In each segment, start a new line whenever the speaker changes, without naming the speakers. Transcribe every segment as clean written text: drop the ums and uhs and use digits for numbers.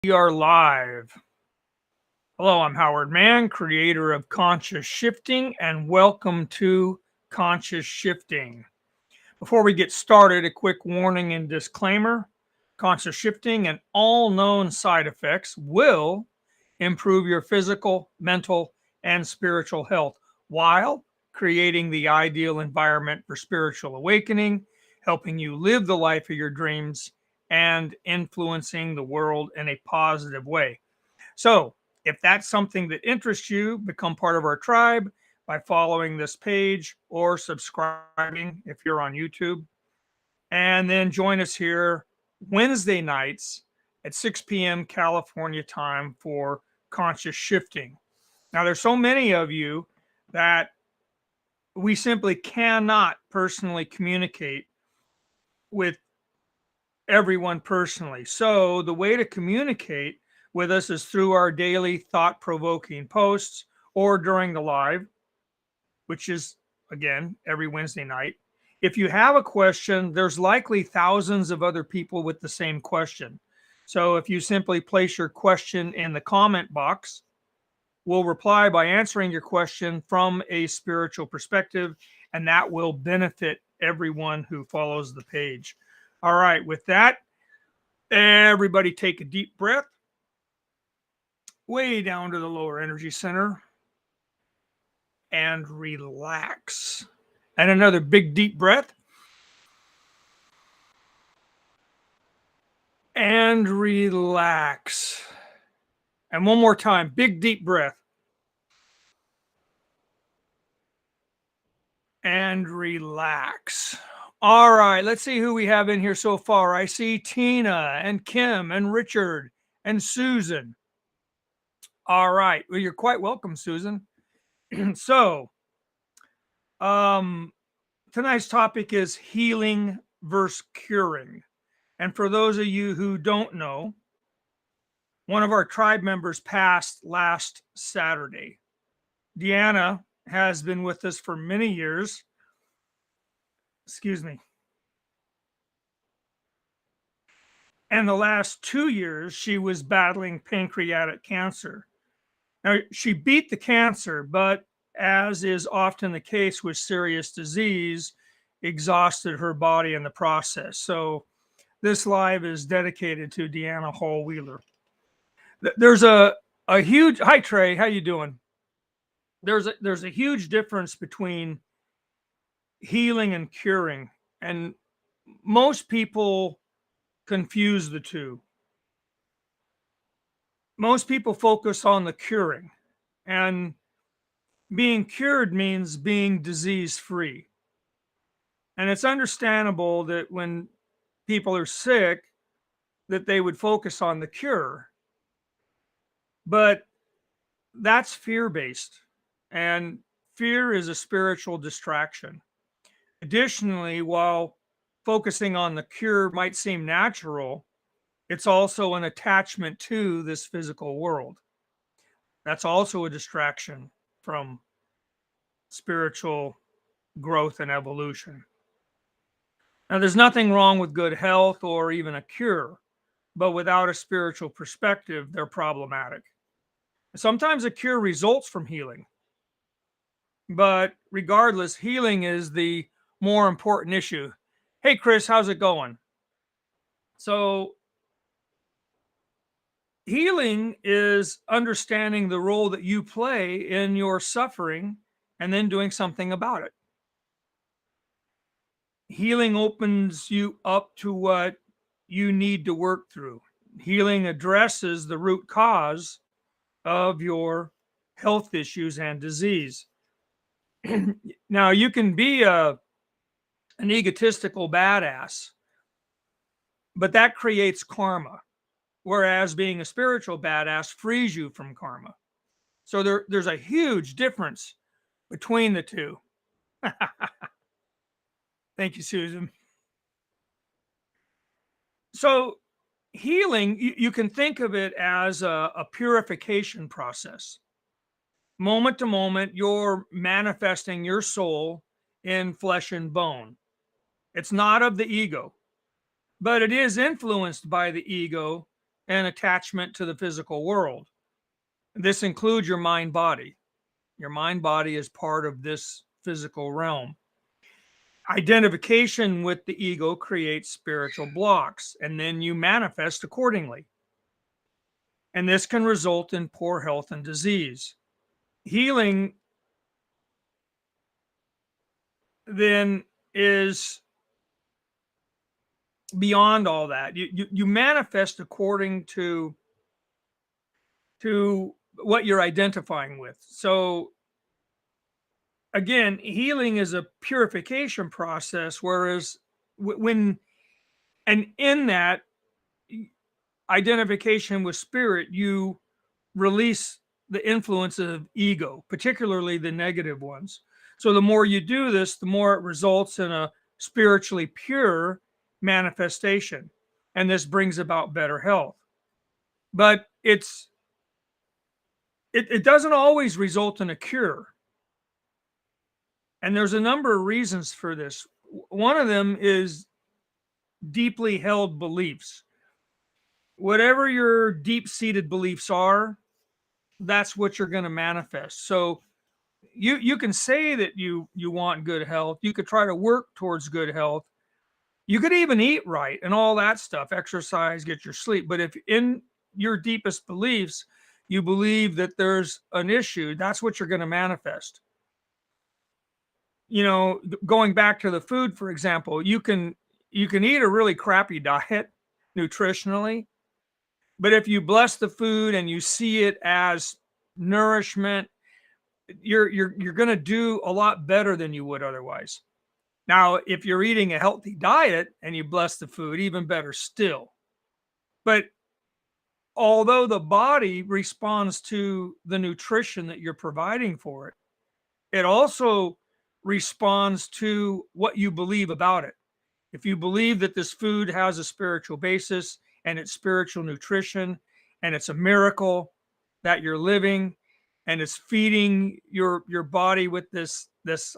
We are live. Hello, I'm Howard Mann, creator of Conscious Shifting, and welcome to Conscious Shifting. Before we get started, a quick warning and disclaimer. Conscious shifting and all known side effects will improve your physical, mental, and spiritual health while creating the ideal environment for spiritual awakening, helping you live the life of your dreams, and influencing the world in a positive way. So, if that's something that interests you, become part of our tribe by following this page or subscribing if you're on YouTube. And then join us here Wednesday nights at 6 p.m. California time for Conscious Shifting. Now, there's so many of you that we simply cannot personally communicate with everyone personally. So, the way to communicate with us is through our daily thought provoking posts or during the live, which is again every Wednesday night. If you have a question, there's likely thousands of other people with the same question. So if you simply place your question in the comment box, we'll reply by answering your question from a spiritual perspective, and that will benefit everyone who follows the page. All right, with that, everybody take a deep breath way down to the lower energy center and relax. And another big deep breath. And relax. And one more time, big deep breath. And relax. All right, let's see who we have in here so far. I see Tina and Kim and Richard and Susan. All right, well, you're quite welcome, Susan. So, tonight's topic is healing versus curing. And for those of you who don't know, one of our tribe members passed last Saturday. Deanna has been with us for many years. Excuse me. And the last 2 years, she was battling pancreatic cancer. Now, she beat the cancer, but as is often the case with serious disease, exhausted her body in the process. So this live is dedicated to Deanna Hall Wheeler. There's a huge, hi Trey, how you doing? There's a huge difference between healing and curing, and most people confuse the two. Most people focus on the curing, and being cured means being disease free. And it's understandable that when people are sick that they would focus on the cure, but that's fear based, and fear is a spiritual distraction. Additionally, while focusing on the cure might seem natural, it's also an attachment to this physical world. That's also a distraction from spiritual growth and evolution. Now, there's nothing wrong with good health or even a cure, but without a spiritual perspective, they're problematic. Sometimes a cure results from healing, but regardless, healing is the more important issue. Hey, Chris, how's it going? So, healing is understanding the role that you play in your suffering and then doing something about it. Healing opens you up to what you need to work through. Healing addresses the root cause of your health issues and disease. Now, you can be an egotistical badass, but that creates karma, whereas being a spiritual badass frees you from karma. So there's a huge difference between the two. Thank you, Susan. So healing, you can think of it as a purification process. Moment to moment, you're manifesting your soul in flesh and bone. It's not of the ego, but it is influenced by the ego and attachment to the physical world. This includes your mind body. Your mind body is part of this physical realm. Identification with the ego creates spiritual blocks, and then you manifest accordingly. And this can result in poor health and disease. Healing then is beyond all that. You manifest according to what you're identifying with. So again, healing is a purification process, whereas when and in that identification with spirit, you release the influence of ego, particularly the negative ones. So the more you do this, the more it results in a spiritually pure manifestation. And this brings about better health. But it doesn't always result in a cure. And there's a number of reasons for this. One of them is deeply held beliefs. Whatever your deep-seated beliefs are, that's what you're going to manifest. So you can say that you want good health. You could try to work towards good health. You could even eat right and all that stuff, exercise, get your sleep. But if in your deepest beliefs, you believe that there's an issue, that's what you're going to manifest. You know, going back to the food, for example, you can eat a really crappy diet nutritionally, but if you bless the food and you see it as nourishment, you're going to do a lot better than you would otherwise. Now, if you're eating a healthy diet and you bless the food, even better still. But although the body responds to the nutrition that you're providing for it, it also responds to what you believe about it. If you believe that this food has a spiritual basis and it's spiritual nutrition and it's a miracle that you're living and it's feeding your body with this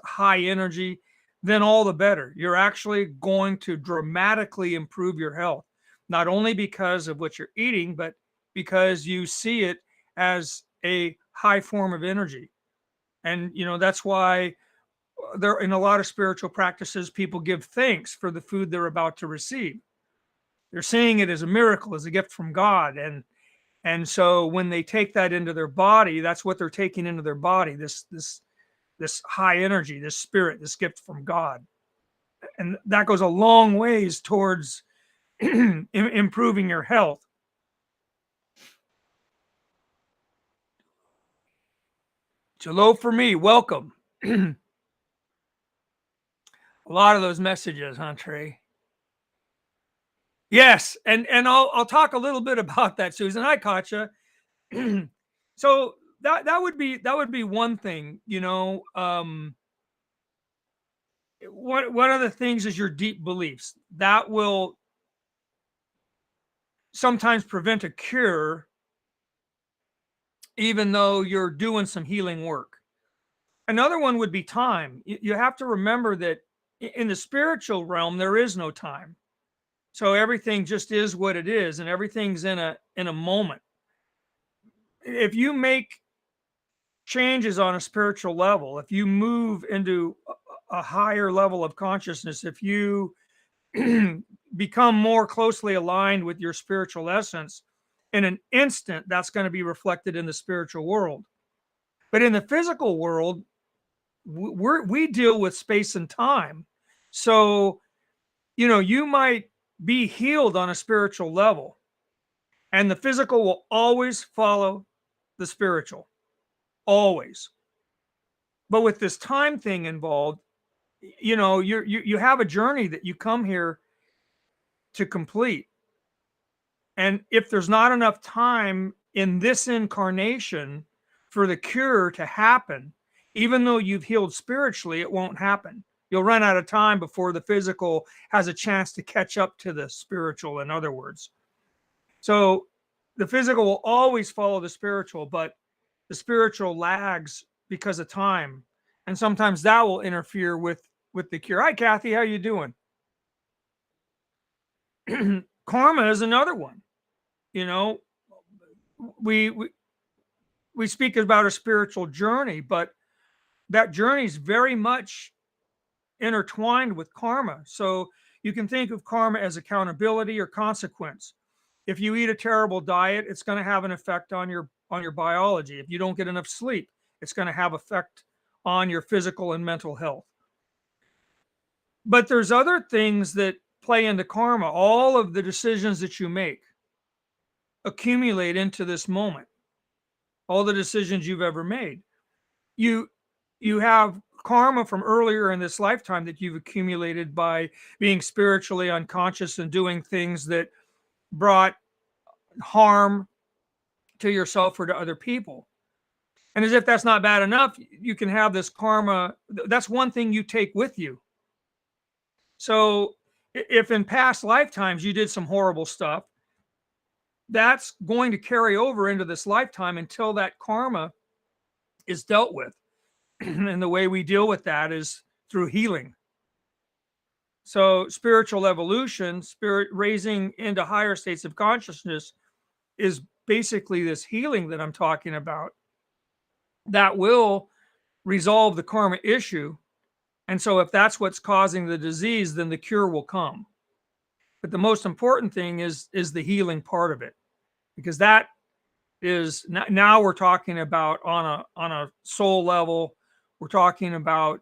high energy, then all the better. You're actually going to dramatically improve your health, not only because of what you're eating, but because you see it as a high form of energy. And you know, that's why there in a lot of spiritual practices, people give thanks for the food they're about to receive. They're seeing it as a miracle, as a gift from God. And so when they take that into their body, that's what they're taking into their body, this high energy, this spirit, this gift from God. And that goes a long ways towards improving your health. Hello for me, welcome. A lot of those messages, huh, Trey? Yes, and I'll talk a little bit about that, Susan. Hi, Katja. So that would be one thing, you know. One of the things is your deep beliefs that will sometimes prevent a cure, even though you're doing some healing work. Another one would be time. You have to remember that in the spiritual realm there is no time. So everything just is what it is, and everything's in a moment. If you make changes on a spiritual level, if you move into a higher level of consciousness, if you become more closely aligned with your spiritual essence, in an instant, that's going to be reflected in the spiritual world. But in the physical world, we deal with space and time. So, you know, you might be healed on a spiritual level, and the physical will always follow the spiritual, always. But with this time thing involved, you know, you have a journey that you come here to complete. And if there's not enough time in this incarnation for the cure to happen, even though you've healed spiritually, it won't happen. You'll run out of time before the physical has a chance to catch up to the spiritual, in other words. So the physical will always follow the spiritual, but the spiritual lags because of time. And sometimes that will interfere with the cure. Hi, Kathy. How you doing? Karma is another one. You know, we we, we speak about a spiritual journey, but that journey is very much intertwined with karma. So you can think of karma as accountability or consequence. If you eat a terrible diet, it's going to have an effect on your biology. If you don't get enough sleep, it's going to have effect on your physical and mental health. But there's other things that play into karma. All of the decisions that you make accumulate into this moment. All the decisions you've ever made. You you have karma from earlier in this lifetime that you've accumulated by being spiritually unconscious and doing things that brought harm to yourself or to other people. And as if that's not bad enough, you can have this karma. That's one thing you take with you. So if in past lifetimes you did some horrible stuff, that's going to carry over into this lifetime until that karma is dealt with. And the way we deal with that is through healing. So spiritual evolution, spirit raising into higher states of consciousness, is basically this healing that I'm talking about that will resolve the karma issue. And so if that's what's causing the disease, then the cure will come. But the most important thing is the healing part of it, because that is now we're talking about on a soul level. We're talking about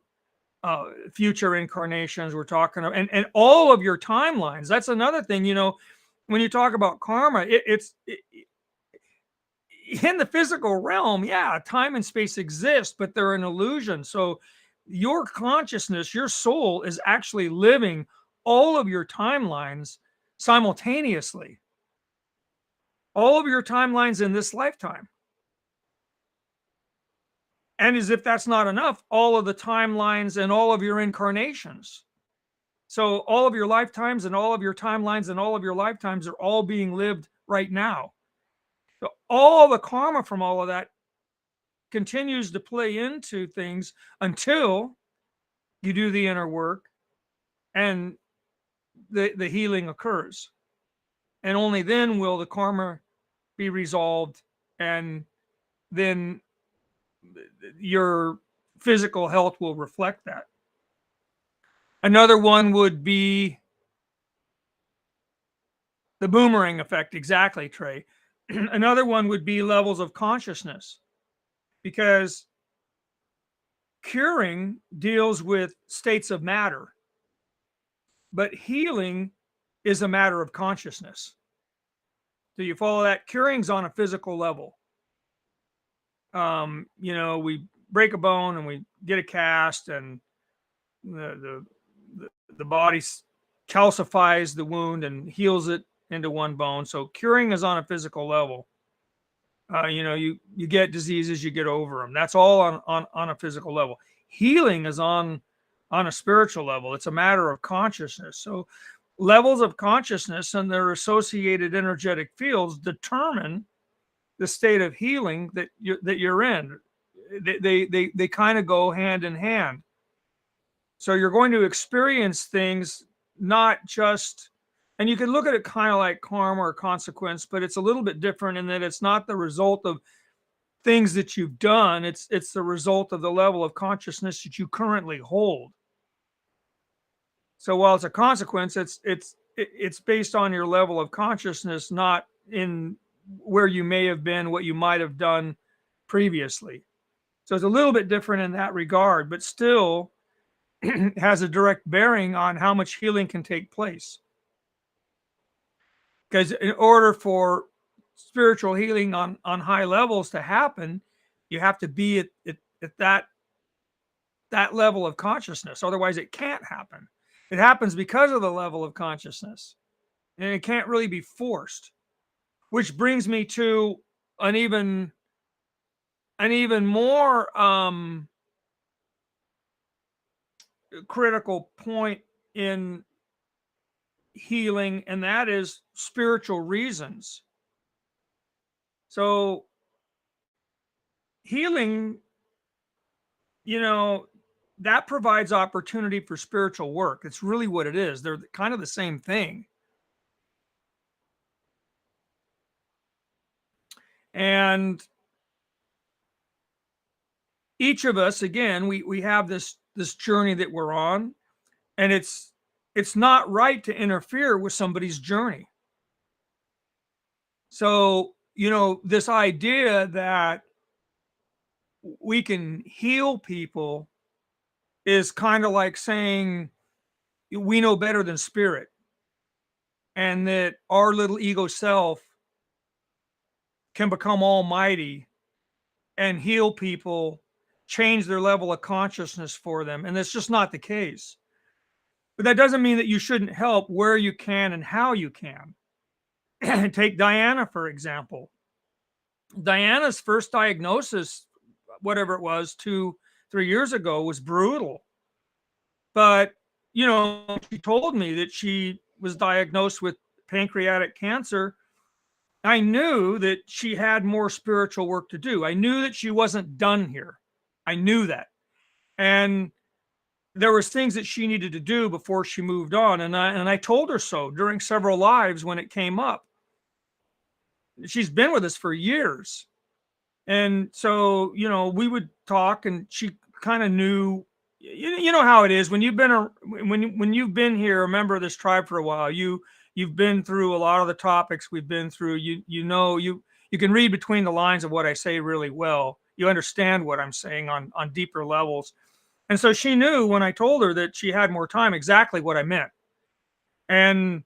future incarnations. We're talking about, and all of your timelines. That's another thing, when you talk about karma, it's in the physical realm. Yeah, time and space exist, but they're an illusion. So your consciousness, your soul, is actually living all of your timelines simultaneously. All of your timelines in this lifetime. And as if that's not enough, all of the timelines and all of your incarnations. So all of your lifetimes and all of your timelines and all of your lifetimes are all being lived right now. So all the karma from all of that continues to play into things until you do the inner work and the healing occurs. And only then will the karma be resolved, and then your physical health will reflect that. Another one would be the boomerang effect. Exactly, Trey. Another one would be levels of consciousness, because curing deals with states of matter, but healing is a matter of consciousness. Do you follow that? Curing's on a physical level. We break a bone and we get a cast, and the body calcifies the wound and heals it into one bone. So curing is on a physical level. You get diseases, you get over them. That's all on a physical level. Healing is on a spiritual level. It's a matter of consciousness. So levels of consciousness and their associated energetic fields determine the state of healing that you're in. They kind of go hand in hand. So you're going to experience things not just, and you can look at it kind of like karma or consequence, but it's a little bit different in that it's not the result of things that you've done. It's the result of the level of consciousness that you currently hold. So while it's a consequence, it's based on your level of consciousness, not in where you may have been, what you might have done previously. So it's a little bit different in that regard, but still has a direct bearing on how much healing can take place. Because in order for spiritual healing on high levels to happen, you have to be at that level of consciousness. Otherwise, it can't happen. It happens because of the level of consciousness, and it can't really be forced. Which brings me to an even more critical point in healing, and that is spiritual reasons. So healing, that provides opportunity for spiritual work. It's really what it is. They're kind of the same thing. And each of us, again, we have this journey that we're on, and it's not right to interfere with somebody's journey. So, this idea that we can heal people is kind of like saying we know better than spirit, and that our little ego self can become almighty and heal people, change their level of consciousness for them. And that's just not the case. But that doesn't mean that you shouldn't help where you can and how you can. Take Diana, for example. Diana's first diagnosis, whatever it was, 2, 3 years ago, was brutal. But, she told me that she was diagnosed with pancreatic cancer. I knew that she had more spiritual work to do. I knew that she wasn't done here. I knew that. And there was things that she needed to do before she moved on. And I told her so during several lives when it came up. She's been with us for years. And so, we would talk, and she kind of knew, you know how it is when you've been when you've been here, a member of this tribe for a while, you've been through a lot of the topics we've been through. You can read between the lines of what I say really well. You understand what I'm saying on deeper levels. And so she knew when I told her that she had more time exactly what I meant. And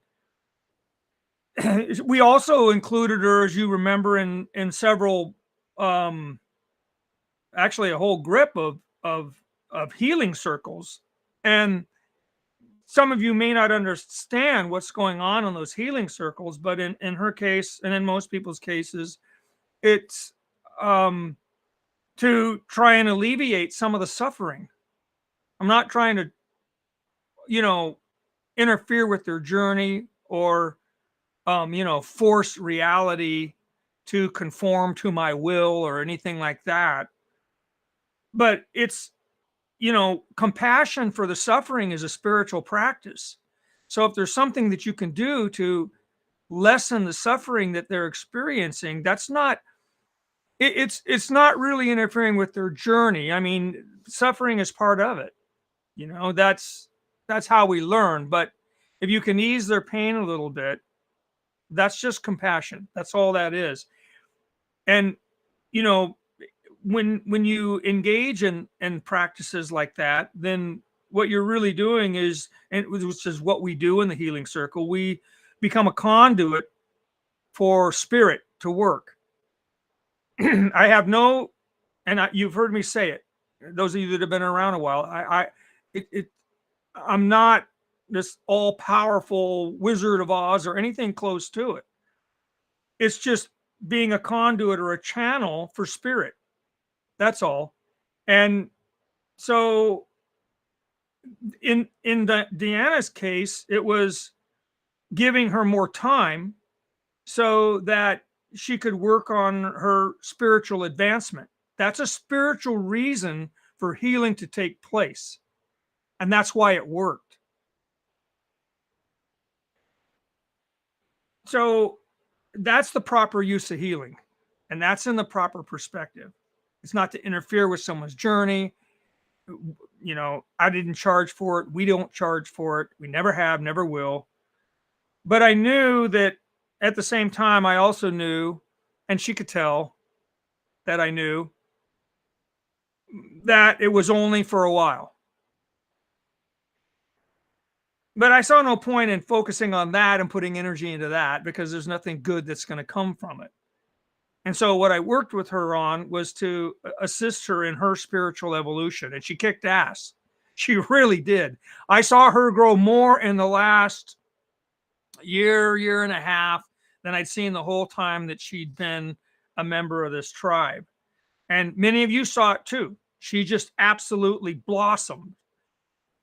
we also included her, as you remember, in several, actually a whole grip of healing circles. And some of you may not understand what's going on in those healing circles, but in her case, and in most people's cases, it's to try and alleviate some of the suffering. I'm not trying to, interfere with their journey or, force reality to conform to my will or anything like that. But it's, compassion for the suffering is a spiritual practice. So if there's something that you can do to lessen the suffering that they're experiencing, that's not, it's not really interfering with their journey. I mean, suffering is part of it. That's how we learn. But if you can ease their pain a little bit, that's just compassion. That's all that is. And you know, when you engage in practices like that, then what you're really doing is, and which is what we do in the healing circle, we become a conduit for spirit to work. I have no, you've heard me say it. Those of you that have been around a while, I'm not this all powerful Wizard of Oz or anything close to it. It's just being a conduit or a channel for spirit. That's all. And so in Deanna's case, it was giving her more time so that she could work on her spiritual advancement. That's a spiritual reason for healing to take place. And that's why it worked. So that's the proper use of healing. And that's in the proper perspective. It's not to interfere with someone's journey. I didn't charge for it. We don't charge for it. We never have, never will. But I knew that at the same time, I also knew, and she could tell that I knew, that it was only for a while. But I saw no point in focusing on that and putting energy into that because there's nothing good that's going to come from it. And so what I worked with her on was to assist her in her spiritual evolution. And she kicked ass. She really did. I saw her grow more in the last year and a half than I'd seen the whole time that she'd been a member of this tribe. And many of you saw it too. She just absolutely blossomed.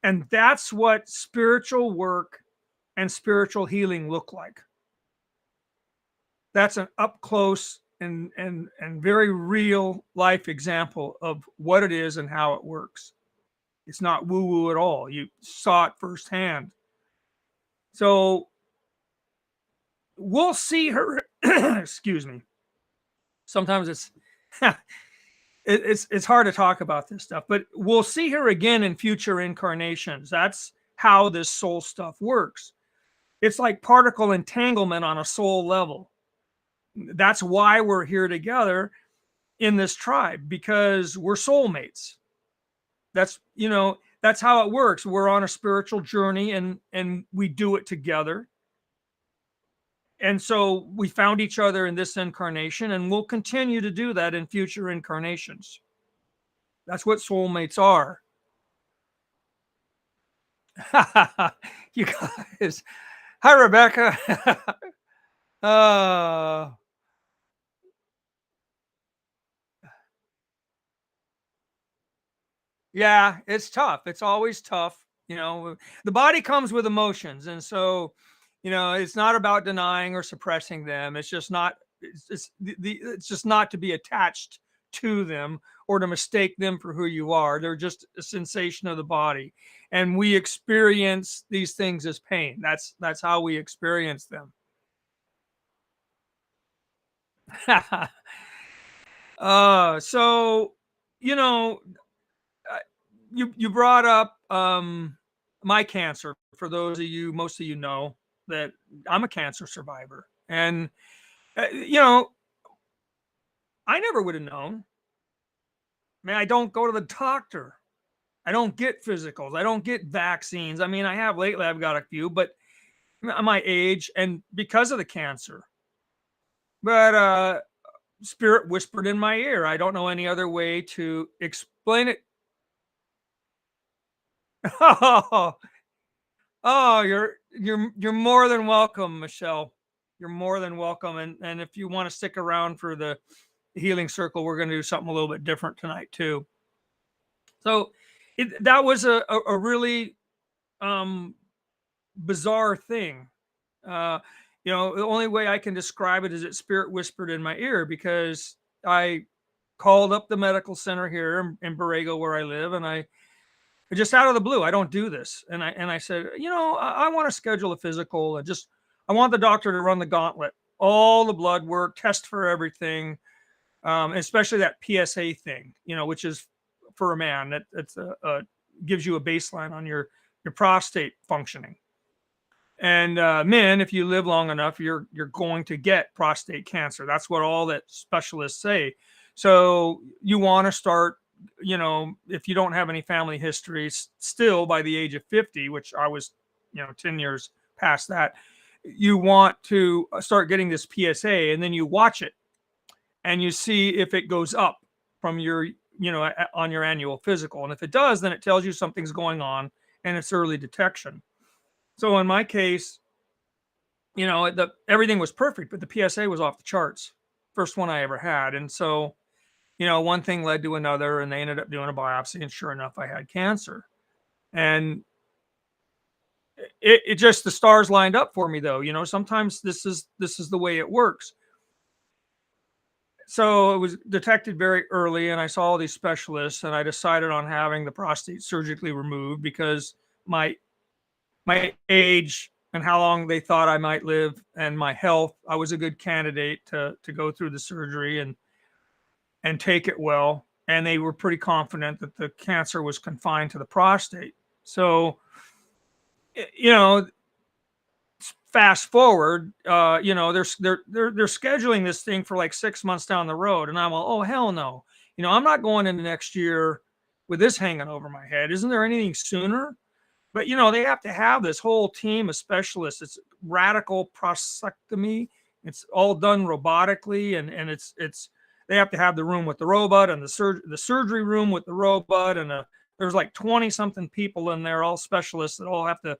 And that's what spiritual work and spiritual healing look like. That's an up close and very real life example of what it is and how it works. It's not woo-woo at all. You saw it firsthand. So we'll see her, excuse me. Sometimes it's hard to talk about this stuff, but we'll see her again in future incarnations. That's how this soul stuff works. It's like particle entanglement on a soul level. That's why we're here together in this tribe, because we're soulmates. That's how it works. We're on a spiritual journey, and we do it together. And so we found each other in this incarnation, and we'll continue to do that in future incarnations. That's what soulmates are. You guys. Hi, Rebecca. uh, yeah, it's tough. It's always tough. The body comes with emotions. And so, it's not about denying or suppressing them. It's just not, it's just not to be attached to them or to mistake them for who you are. They're just a sensation of the body. And we experience these things as pain. That's how we experience them. So, you know, you brought up my cancer. For those of you, most of you know that I'm a cancer survivor, and I never would have known. Man, I don't go to the doctor. I don't get physicals. I don't get vaccines. I mean, I have lately. I've got a few, but my age and because of the cancer. But spirit whispered in my ear. I don't know any other way to explain it. Oh, oh, you're more than welcome, Michelle. You're more than welcome. And if you want to stick around for the healing circle, we're going to do something a little bit different tonight too. So that was a really bizarre thing. The only way I can describe it is that spirit whispered in my ear, because I called up the medical center here in Borrego where I live, and I just out of the blue, I don't do this. And I said, I want to schedule a physical. I want the doctor to run the gauntlet, all the blood work, test for everything, especially that PSA thing, which is for a man that's gives you a baseline on your prostate functioning. And men, if you live long enough, you're going to get prostate cancer. That's what all that specialists say. So you want to start, if you don't have any family history, still by the age of 50, which I was, 10 years past that, you want to start getting this PSA, and then you watch it and you see if it goes up from your, on your annual physical. And if it does, then it tells you something's going on and it's early detection. So in my case, everything was perfect, but the PSA was off the charts. First one I ever had. And so, one thing led to another, and they ended up doing a biopsy, and sure enough, I had cancer. And it just, the stars lined up for me though. Sometimes this is the way it works. So it was detected very early, and I saw all these specialists, and I decided on having the prostate surgically removed because my age and how long they thought I might live and my health, I was a good candidate to go through the surgery and take it well. And they were pretty confident that the cancer was confined to the prostate. So, fast forward, they're scheduling this thing for like 6 months down the road. And I'm like, oh, hell no. I'm not going into next year with this hanging over my head. Isn't there anything sooner? But, they have to have this whole team of specialists. It's radical prostatectomy. It's all done robotically. And it's they have to have the room with the robot and the surgery room with the robot. And there's like 20 something people in there, all specialists that all have to.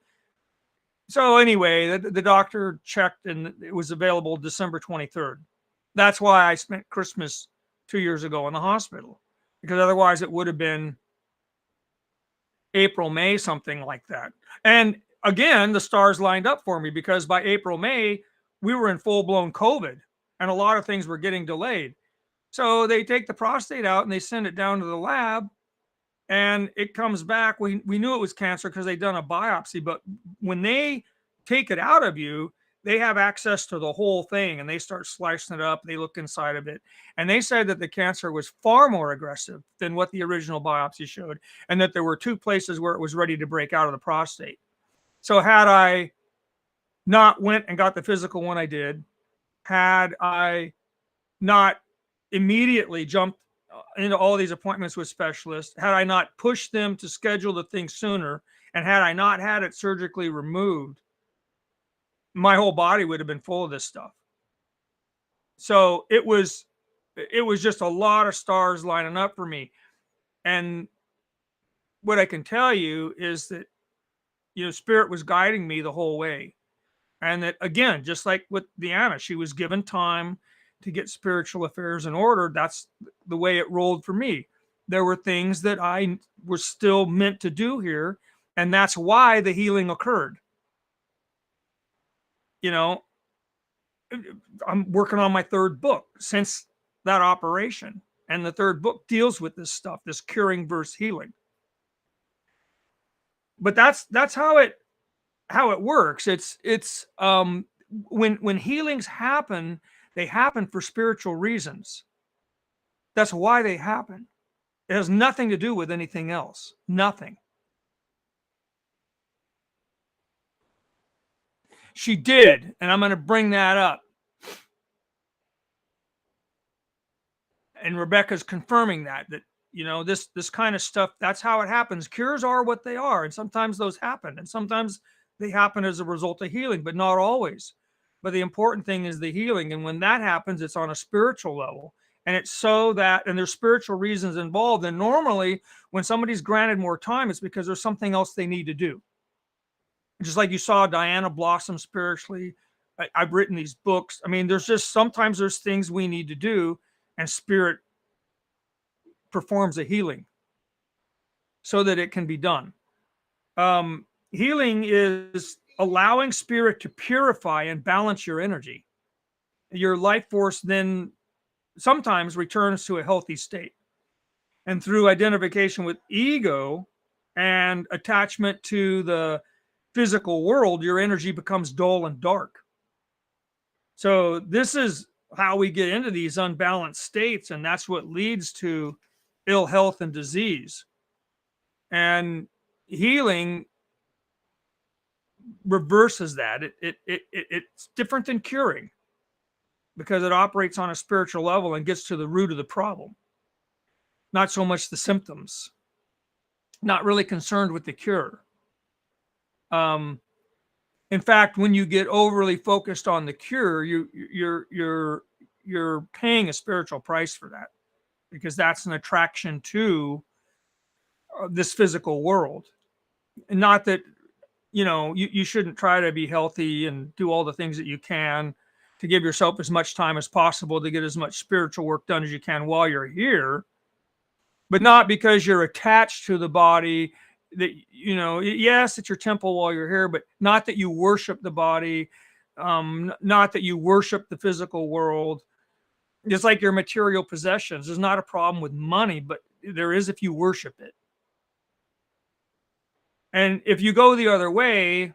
So anyway, the doctor checked and it was available December 23rd. That's why I spent Christmas 2 years ago in the hospital, because otherwise it would have been April, May, something like that. And again, the stars lined up for me, because by April, May, we were in full blown COVID and a lot of things were getting delayed. So they take the prostate out and they send it down to the lab, and it comes back. We knew it was cancer because they'd done a biopsy, but when they take it out of you, they have access to the whole thing, and they start slicing it up. They look inside of it, and they said that the cancer was far more aggressive than what the original biopsy showed, and that there were 2 places where it was ready to break out of the prostate. So had I not went and got the physical when I did, had I not immediately jumped into all these appointments with specialists, had I not pushed them to schedule the thing sooner, and had I not had it surgically removed, my whole body would have been full of this stuff. So it was just a lot of stars lining up for me. And what I can tell you is that, Spirit was guiding me the whole way. And that, again, just like with Deanna, she was given time to get spiritual affairs in order. That's the way it rolled for me. There were things that I was still meant to do here, and that's why the healing occurred. I'm working on my 3rd book since that operation, and the 3rd book deals with this stuff, this curing versus healing. But that's how it works. It's when healings happen, they happen for spiritual reasons. That's why they happen. It has nothing to do with anything else. Nothing. She did, and I'm going to bring that up. And Rebecca's confirming that this kind of stuff, that's how it happens. Cures are what they are, and sometimes those happen, and sometimes they happen as a result of healing, but not always. But the important thing is the healing, and when that happens, it's on a spiritual level, and it's so that, and there's spiritual reasons involved. And normally, when somebody's granted more time, it's because there's something else they need to do. Just like you saw Diana blossom spiritually. I've written these books. I mean, sometimes there's things we need to do, and Spirit performs a healing so that it can be done. Healing is allowing Spirit to purify and balance your energy. Your life force then sometimes returns to a healthy state. And through identification with ego and attachment to the physical world, your energy becomes dull and dark. So this is how we get into these unbalanced states, and that's what leads to ill health and disease. And healing reverses that. It's different than curing because it operates on a spiritual level and gets to the root of the problem, not so much the symptoms. Not really concerned with the cure. In fact, when you get overly focused on the cure, you're paying a spiritual price for that, because that's an attraction to this physical world. And not that you shouldn't try to be healthy and do all the things that you can to give yourself as much time as possible to get as much spiritual work done as you can while you're here, but not because you're attached to the body. That yes, it's your temple while you're here, but not that you worship the body, not that you worship the physical world. Just like your material possessions, there's not a problem with money, but there is if you worship it. And if you go the other way,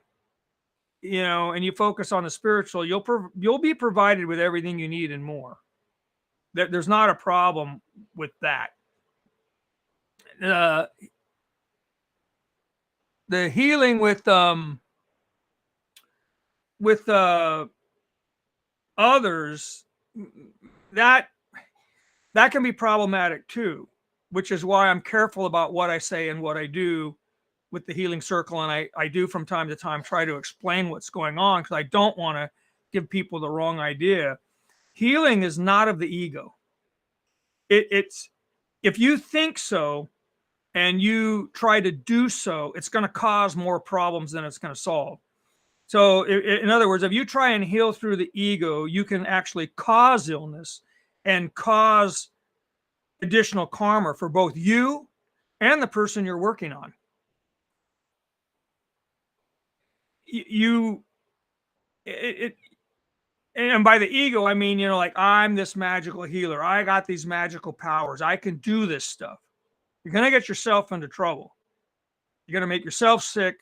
and you focus on the spiritual, you'll be provided with everything you need and more. There's not a problem with that. The healing with others, that can be problematic too, which is why I'm careful about what I say and what I do with the healing circle. And I do from time to time try to explain what's going on, because I don't want to give people the wrong idea. Healing is not of the ego. It's if you think so and you try to do so, it's going to cause more problems than it's going to solve. So in other words, if you try and heal through the ego, you can actually cause illness and cause additional karma for both you and the person you're working on. And by the ego, I mean, like, I'm this magical healer. I got these magical powers. I can do this stuff. You're going to get yourself into trouble. You're going to make yourself sick,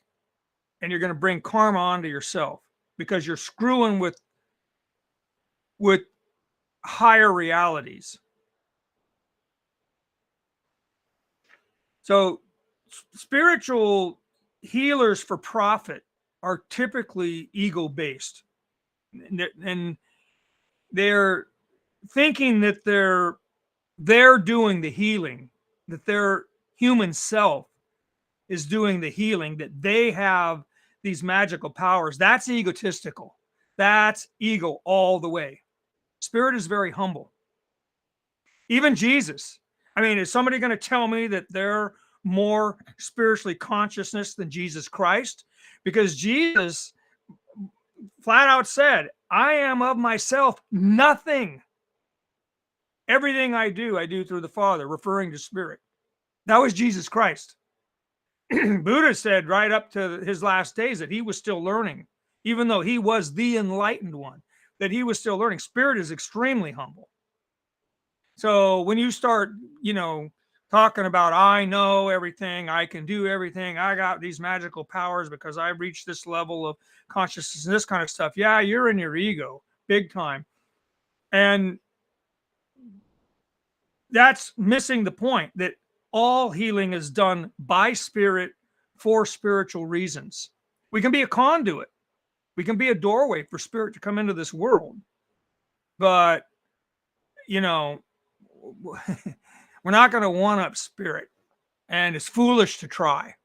and you're going to bring karma onto yourself. because you're screwing with higher realities. So spiritual healers for profit are typically ego-based, and they're thinking that they're doing the healing, that their human self is doing the healing, that they have these magical powers. That's egotistical. That's ego all the way. Spirit is very humble. Even Jesus. I mean, is somebody going to tell me that they're more spiritually consciousness than Jesus Christ? Because Jesus flat out said, I am of myself nothing. Everything I do through the Father, referring to Spirit. That was Jesus Christ. Buddha said right up to his last days that he was still learning, even though he was the enlightened one, that he was still learning. Spirit is extremely humble. So when you start, talking about, I know everything, I can do everything, I got these magical powers because I reached this level of consciousness and this kind of stuff. Yeah, you're in your ego big time. And that's missing the point that all healing is done by spirit for spiritual reasons. We can be a conduit. We can be a doorway for spirit to come into this world. But, we're not going to one up spirit, and it's foolish to try.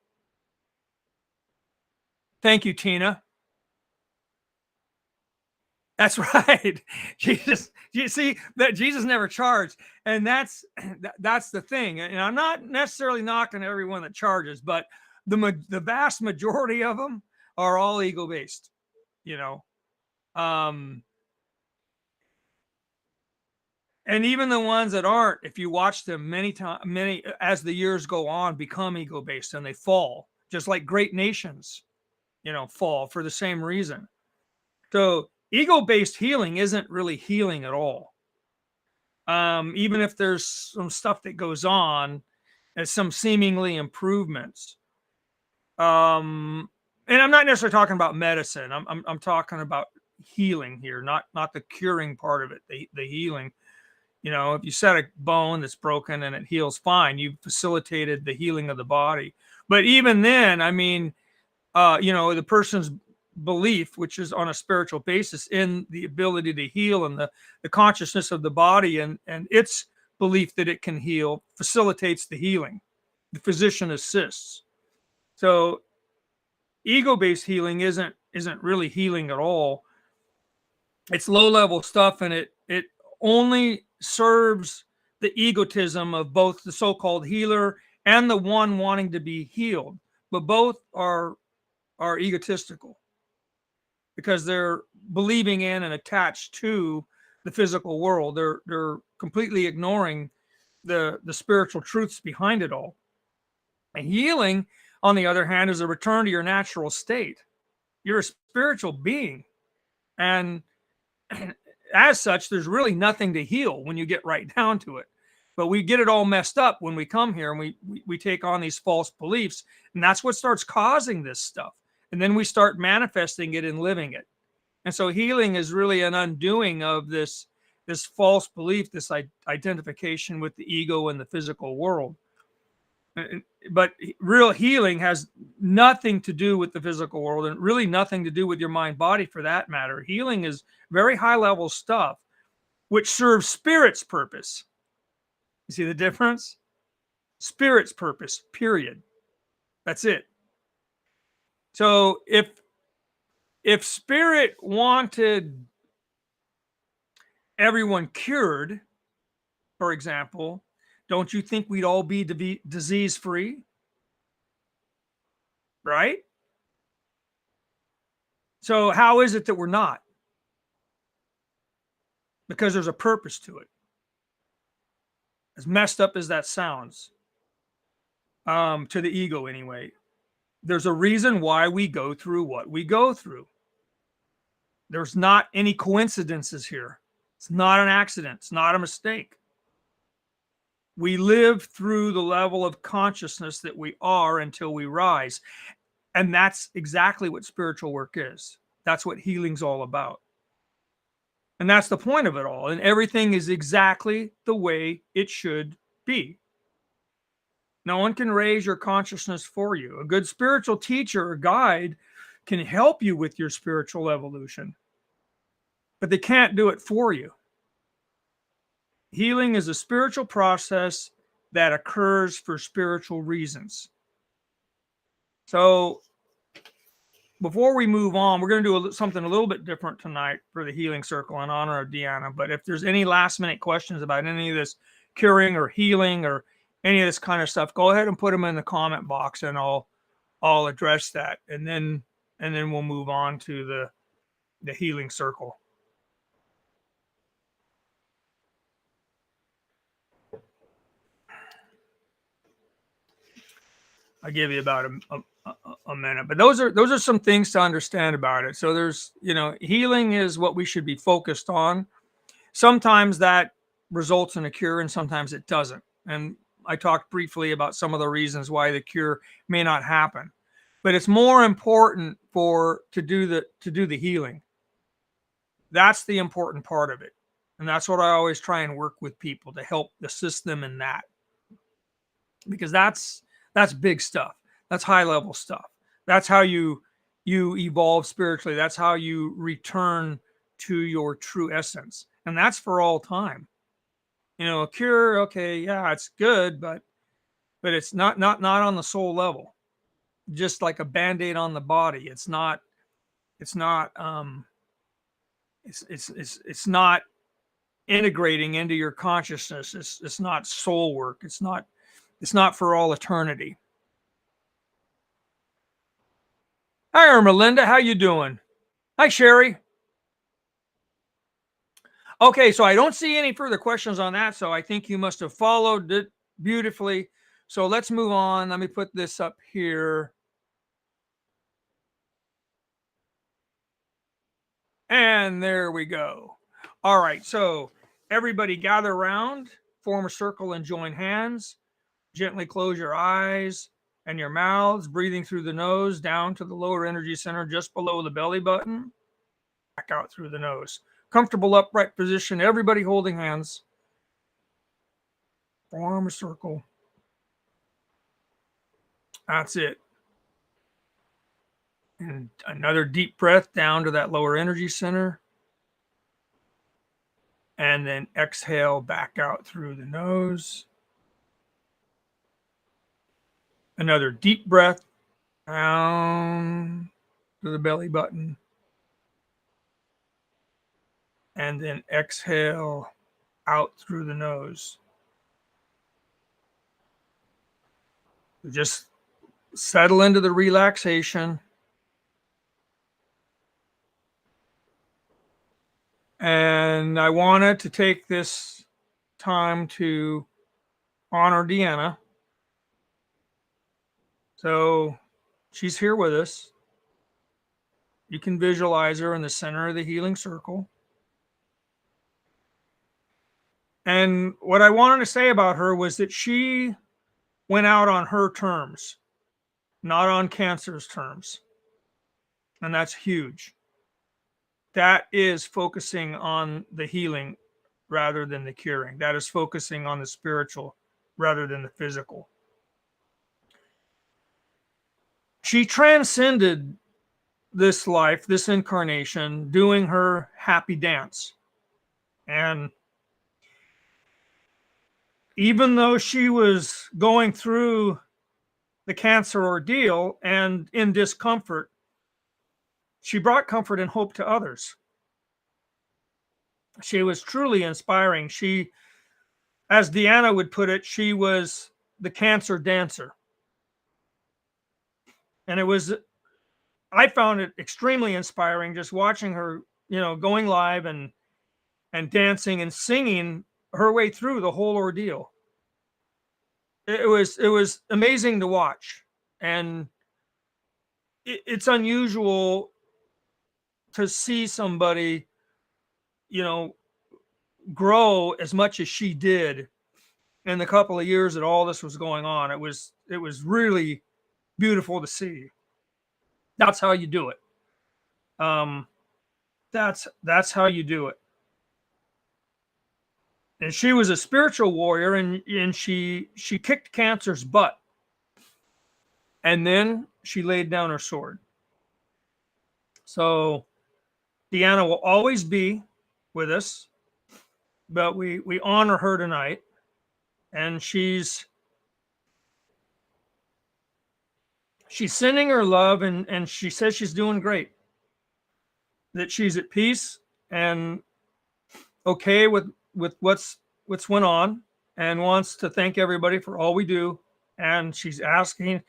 Thank you, Tina. That's right. Jesus, you see that Jesus never charged, and that's the thing. And I'm not necessarily knocking everyone that charges, but the vast majority of them are all ego based. And even the ones that aren't, if you watch them many as the years go on, become ego based and they fall, just like great nations, fall for the same reason. So ego-based healing isn't really healing at all. Even if there's some stuff that goes on as some seemingly improvements. And I'm not necessarily talking about medicine. I'm talking about healing here, not the curing part of it, the healing. If you set a bone that's broken and it heals fine, you've facilitated the healing of the body. But even then, I mean, the person's belief, which is on a spiritual basis in the ability to heal and the consciousness of the body and its belief that it can heal facilitates the healing. The physician assists. So ego-based healing isn't really healing at all. It's low-level stuff, and it only serves the egotism of both the so-called healer and the one wanting to be healed. But both are egotistical because they're believing in and attached to the physical world. They're completely ignoring the spiritual truths behind it all. And healing, on the other hand, is a return to your natural state. You're a spiritual being, and as such, there's really nothing to heal when you get right down to it. But we get it all messed up when we come here and we take on these false beliefs, and that's what starts causing this stuff. And then we start manifesting it and living it. And so healing is really an undoing of this false belief, this identification with the ego and the physical world. But real healing has nothing to do with the physical world and really nothing to do with your mind body for that matter. Healing is very high level stuff, which serves spirit's purpose. You see the difference? Spirit's purpose, period. That's it. So if spirit wanted everyone cured, for example, don't you think we'd all be disease free? Right? So how is it that we're not? Because there's a purpose to it. As messed up as that sounds, to the ego anyway, there's a reason why we go through what we go through. There's not any coincidences here. It's not an accident. It's not a mistake. We live through the level of consciousness that we are until we rise. And that's exactly what spiritual work is. That's what healing's all about. And that's the point of it all. And everything is exactly the way it should be. No one can raise your consciousness for you. A good spiritual teacher or guide can help you with your spiritual evolution, but they can't do it for you. Healing is a spiritual process that occurs for spiritual reasons. So before we move on, we're going to do something a little bit different tonight for the Healing Circle in honor of Deanna. But if there's any last minute questions about any of this curing or healing or any of this kind of stuff, go ahead and put them in the comment box, and I'll address that, and then we'll move on to the Healing Circle. I'll give you about a minute, but those are some things to understand about it. So there's, healing is what we should be focused on. Sometimes that results in a cure and sometimes it doesn't. And I talked briefly about some of the reasons why the cure may not happen, but it's more important to do the healing. That's the important part of it. And that's what I always try and work with people to help assist them in that, because that's big stuff. That's high level stuff. That's how you evolve spiritually. That's how you return to your true essence. And that's for all time. A cure, okay, yeah, it's good, but it's not on the soul level. Just like a band-aid on the body. It's not integrating into your consciousness. It's not soul work. It's not for all eternity. Hi, Ermelinda. How you doing? Hi, Sherry. Okay, so I don't see any further questions on that, so I think you must have followed it beautifully. So let's move on. Let me put this up here. And there we go. All right, so everybody gather around, form a circle and join hands. Gently close your eyes and your mouths, breathing through the nose down to the lower energy center just below the belly button. Back out through the nose. Comfortable upright position, everybody holding hands. Form a circle. That's it. And another deep breath down to that lower energy center. And then exhale back out through the nose. Another deep breath down to the belly button. And then exhale out through the nose. Just settle into the relaxation. And I wanted to take this time to honor Deanna. So she's here with us. You can visualize her in the center of the healing circle. And what I wanted to say about her was that she went out on her terms, not on cancer's terms. And that's huge. That is focusing on the healing rather than the curing. That is focusing on the spiritual rather than the physical. She transcended this life, this incarnation, doing her happy dance. And even though she was going through the cancer ordeal and in discomfort, she brought comfort and hope to others. She was truly inspiring. She, as Deanna would put it, she was the cancer dancer. And I found it extremely inspiring just watching her, going live and dancing and singing her way through the whole ordeal. It was amazing to watch. And it's unusual to see somebody, grow as much as she did in the couple of years that all this was going on. It was really beautiful to see. That's how you do it. That's how you do it. And she was a spiritual warrior, and she kicked cancer's butt. And then she laid down her sword. So Deanna will always be with us, but we honor her tonight. And she's sending her love, and she says she's doing great, that she's at peace and okay with what's went on, and wants to thank everybody for all we do. And she's asking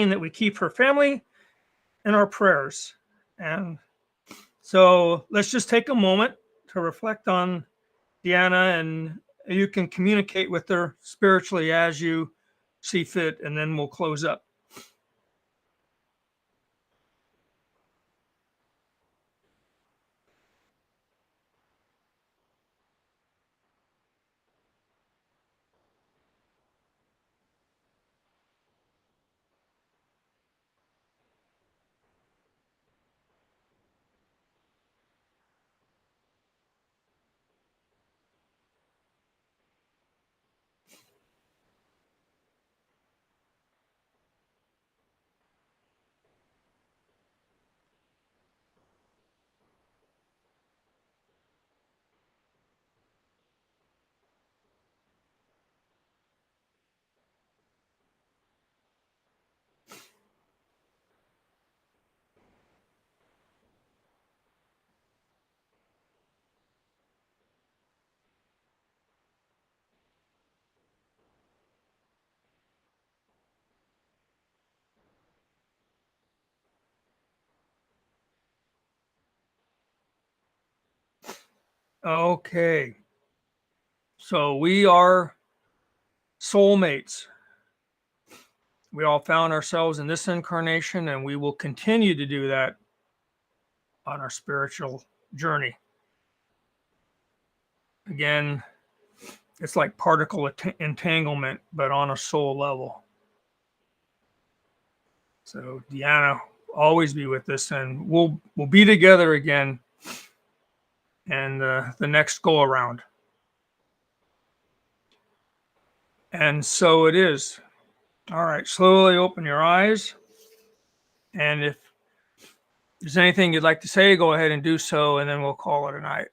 that we keep her family in our prayers. And so let's just take a moment to reflect on Deanna, and you can communicate with her spiritually as you see fit, and then we'll close up. Okay. So we are soulmates. We all found ourselves in this incarnation, and we will continue to do that on our spiritual journey. Again, it's like particle entanglement, but on a soul level. So Deanna will always be with us, and we'll be together again, and the next go around. And so it is. All right, slowly open your eyes. And if there's anything you'd like to say, go ahead and do so, and then we'll call it a night.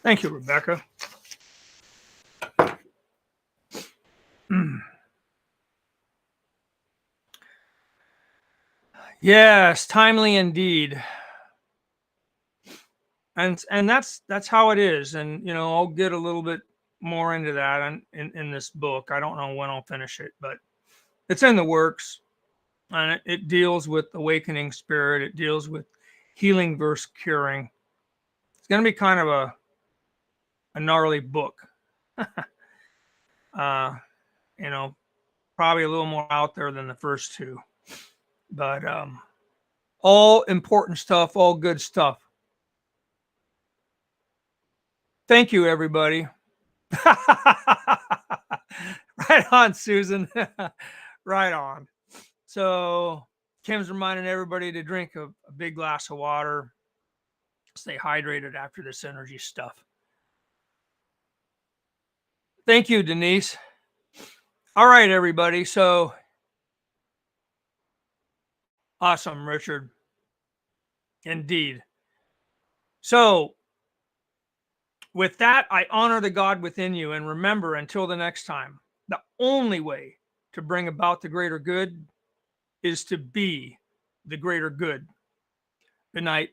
Thank you, Rebecca. Yes, timely indeed. And that's how it is. And I'll get a little bit more into that in this book. I don't know when I'll finish it, but it's in the works. And it deals with awakening spirit. It deals with healing versus curing. It's going to be kind of a gnarly book. Probably a little more out there than the first two, but all important stuff, all good stuff. Thank you, everybody. Right on, Susan. Right on. So Kim's reminding everybody to drink a big glass of water, stay hydrated after this energy stuff. Thank you, Denise. All right, everybody. So awesome, Richard. Indeed. So with that, I honor the God within you, and remember, until the next time, the only way to bring about the greater good is to be the greater good. Good night.